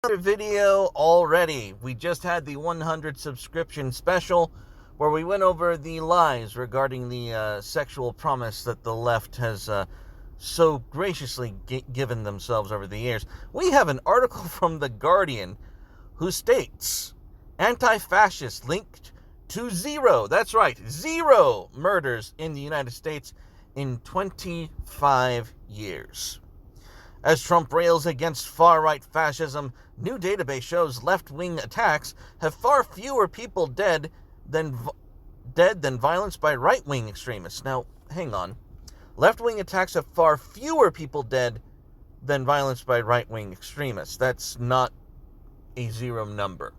Another video already. We just had the 100 subscription special where we went over the lies regarding the sexual promise that the left has so graciously given themselves over the years. We have an article from The Guardian who states, anti-fascist linked to zero, that's right, zero murders in the United States in 25 years. As Trump rails against far-right fascism, new database shows left-wing attacks have far fewer people dead than violence by right-wing extremists. Now, hang on. Left-wing attacks have far fewer people dead than violence by right-wing extremists. That's not a zero number.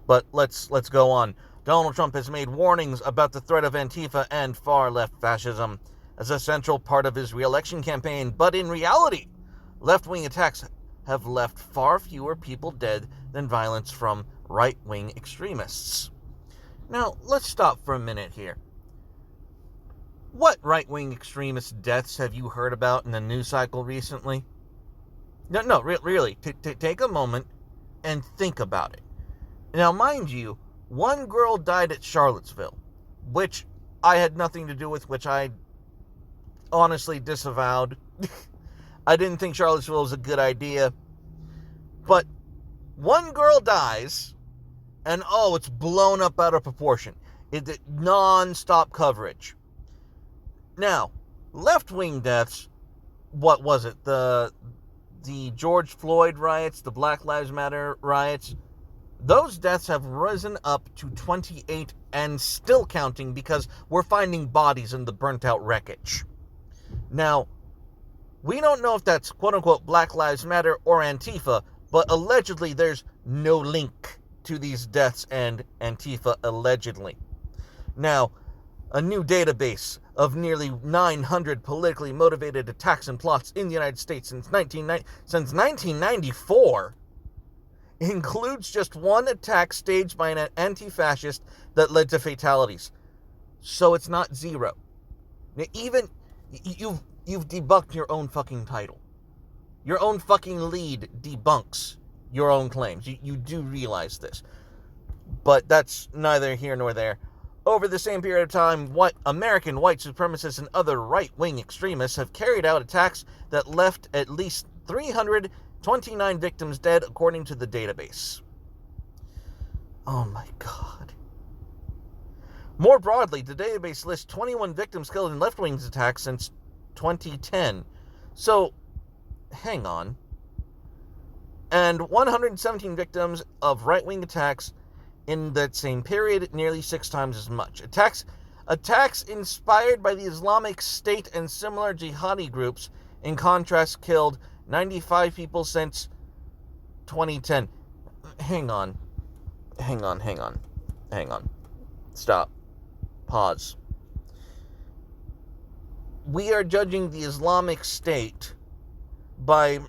But let's go on. Donald Trump has made warnings about the threat of Antifa and far-left fascism as a central part of his re-election campaign. But in reality, left-wing attacks have left far fewer people dead than violence from right-wing extremists. Now, let's stop for a minute here. What right-wing extremist deaths have you heard about in the news cycle recently? No, really, take a moment and think about it. Now, mind you, one girl died at Charlottesville, which I had nothing to do with, which I honestly disavowed. I didn't think Charlottesville was a good idea. But one girl dies, and it's blown up out of proportion. It's non-stop coverage. Now, left-wing deaths, what was it? The George Floyd riots, the Black Lives Matter riots, those deaths have risen up to 28 and still counting because we're finding bodies in the burnt-out wreckage. Now, we don't know if that's quote-unquote Black Lives Matter or Antifa, but allegedly there's no link to these deaths and Antifa, allegedly. Now, a new database of nearly 900 politically motivated attacks and plots in the United States since 1994 includes just one attack staged by an anti-fascist that led to fatalities. So it's not zero. Now, even you've debunked your own fucking title. Your own fucking lead debunks your own claims. You do realize this. But that's neither here nor there. Over the same period of time, American white supremacists and other right-wing extremists have carried out attacks that left at least 329 victims dead, according to the database. Oh my God. More broadly, the database lists 21 victims killed in left-wing attacks since 2010. So, hang on. And 117 victims of right-wing attacks in that same period, nearly 6 times as much. Attacks inspired by the Islamic State and similar jihadi groups, in contrast, killed 95 people since 2010. Hang on. Stop. Pause. We are judging the Islamic State by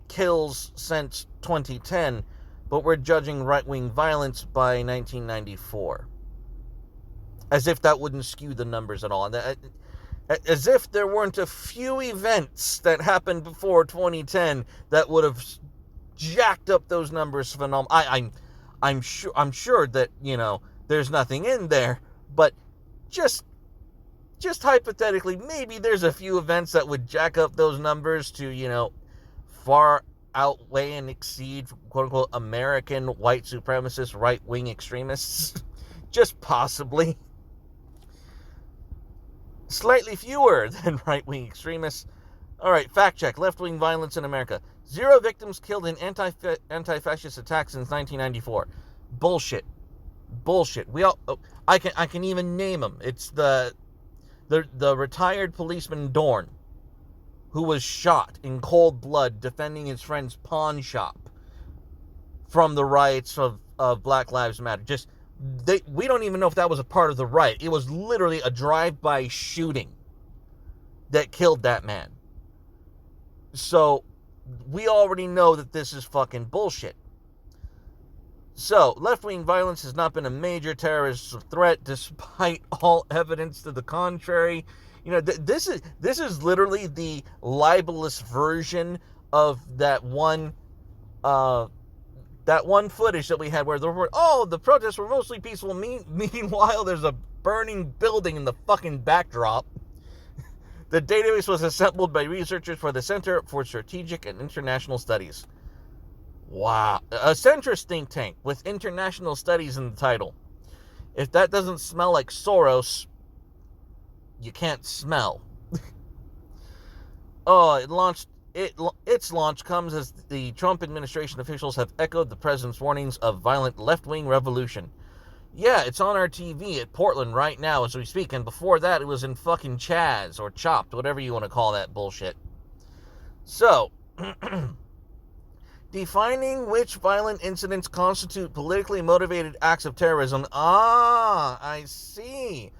kills since 2010, but we're judging right-wing violence by 1994. As if that wouldn't skew the numbers at all. As if there weren't a few events that happened before 2010 that would have jacked up those numbers phenomenally. I'm sure that, there's nothing in there, but just hypothetically, maybe there's a few events that would jack up those numbers to, far outweigh and exceed, quote-unquote, American white supremacist right-wing extremists. Just possibly. Slightly fewer than right-wing extremists. Alright, fact check. Left-wing violence in America. 0 victims killed in anti-fascist attacks since 1994. Bullshit. I can even name them. It's the retired policeman Dorn, who was shot in cold blood defending his friend's pawn shop from the riots of Black Lives Matter. We don't even know if that was a part of the riot. It was literally a drive-by shooting that killed that man. So, we already know that this is fucking bullshit. So, left-wing violence has not been a major terrorist threat despite all evidence to the contrary. This is literally the libelous version of that one that one footage that we had where the protests were mostly peaceful. Meanwhile, there's a burning building in the fucking backdrop. The database was assembled by researchers for the Center for Strategic and International Studies. Wow. A centrist think tank with international studies in the title. If that doesn't smell like Soros, you can't smell. Its launch comes as the Trump administration officials have echoed the president's warnings of violent left-wing revolution. Yeah, it's on our TV at Portland right now as we speak, and before that it was in fucking Chaz, or Chopped, whatever you want to call that bullshit. So, defining which violent incidents constitute politically motivated acts of terrorism. I see.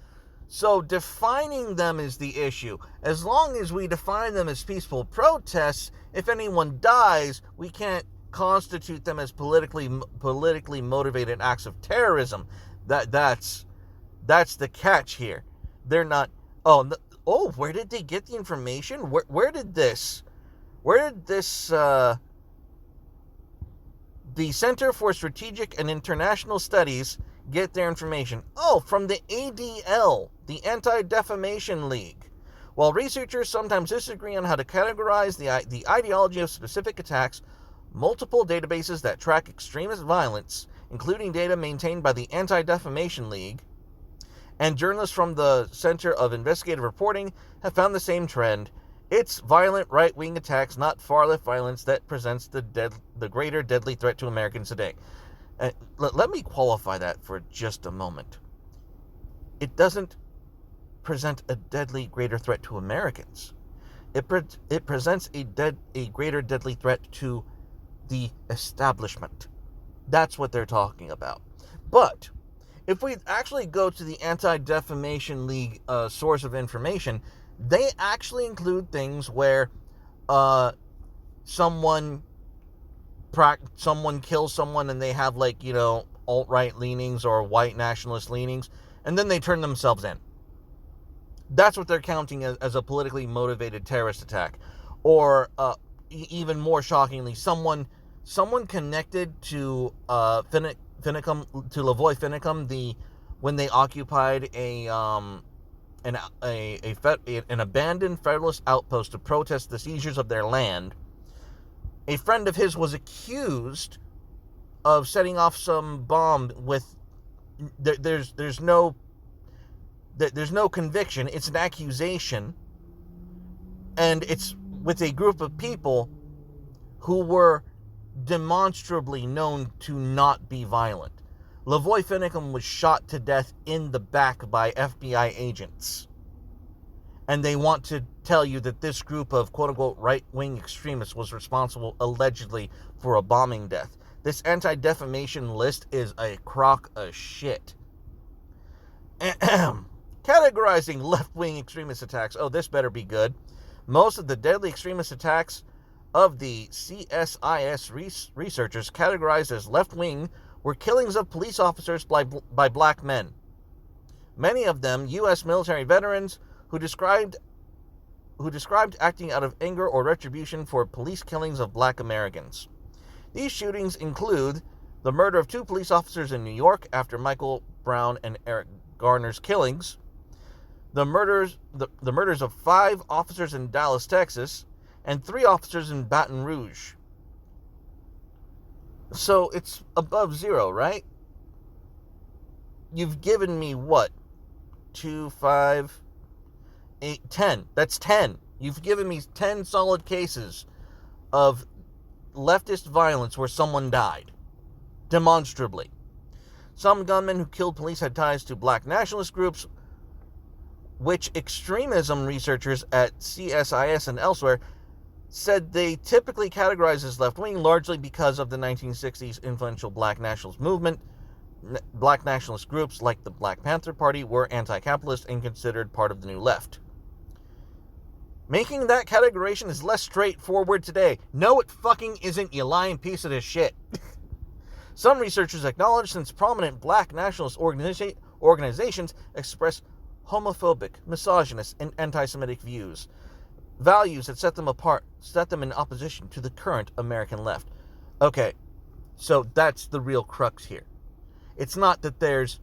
So defining them is the issue. As long as we define them as peaceful protests, if anyone dies, we can't constitute them as politically motivated acts of terrorism. That's the catch here. They're not. Where did they get the information? Where did this? The Center for Strategic and International Studies get their information? From the ADL, the Anti-Defamation League. While researchers sometimes disagree on how to categorize the ideology of specific attacks, multiple databases that track extremist violence, including data maintained by the Anti-Defamation League, and journalists from the Center of Investigative Reporting have found the same trend. It's violent right-wing attacks, not far-left violence, that presents the greater deadly threat to Americans today. Let me qualify that for just a moment. It doesn't present a deadly greater threat to Americans. It presents a greater deadly threat to the establishment. That's what they're talking about. But if we actually go to the Anti-Defamation League source of information, they actually include things where someone kills someone and they have alt-right leanings or white nationalist leanings, and then they turn themselves in. That's what they're counting as a politically motivated terrorist attack. Or even more shockingly, someone connected to Lavoy Finicum, when they occupied an abandoned Federalist outpost to protest the seizures of their land. A friend of his was accused of setting off some bomb with. There's no conviction. It's an accusation, and it's with a group of people who were demonstrably known to not be violent. Lavoy Finicum was shot to death in the back by FBI agents. And they want to tell you that this group of quote-unquote right-wing extremists was responsible, allegedly, for a bombing death. This anti-defamation list is a crock of shit. Categorizing left-wing extremist attacks. This better be good. Most of the deadly extremist attacks of the CSIS researchers categorized as left-wing were killings of police officers by black men. Many of them U.S. military veterans who described acting out of anger or retribution for police killings of black Americans. These shootings include the murder of 2 police officers in New York after Michael Brown and Eric Garner's killings, the murders of 5 officers in Dallas, Texas, and 3 officers in Baton Rouge. So it's above 0, right? You've given me what? 2, 5, 8, 10. That's 10. You've given me 10 solid cases of leftist violence where someone died. Demonstrably. Some gunmen who killed police had ties to black nationalist groups, which extremism researchers at CSIS and elsewhere said they typically categorize as left-wing, largely because of the 1960s influential black nationalist movement. Black nationalist groups like the Black Panther Party were anti-capitalist and considered part of the New Left. Making that categorization is less straightforward today. No, it fucking isn't, you lying piece of this shit. Some researchers acknowledge since prominent black nationalist organizations express homophobic, misogynist, and anti-Semitic values that set them in opposition to the current American left. Okay, so that's the real crux here. It's not that there's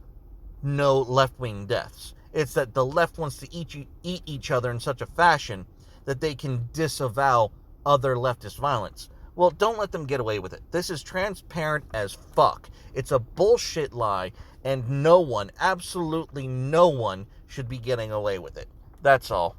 no left-wing deaths. It's that the left wants to eat each other in such a fashion that they can disavow other leftist violence. Well, don't let them get away with it. This is transparent as fuck. It's a bullshit lie, and no one, absolutely no one, should be getting away with it. That's all.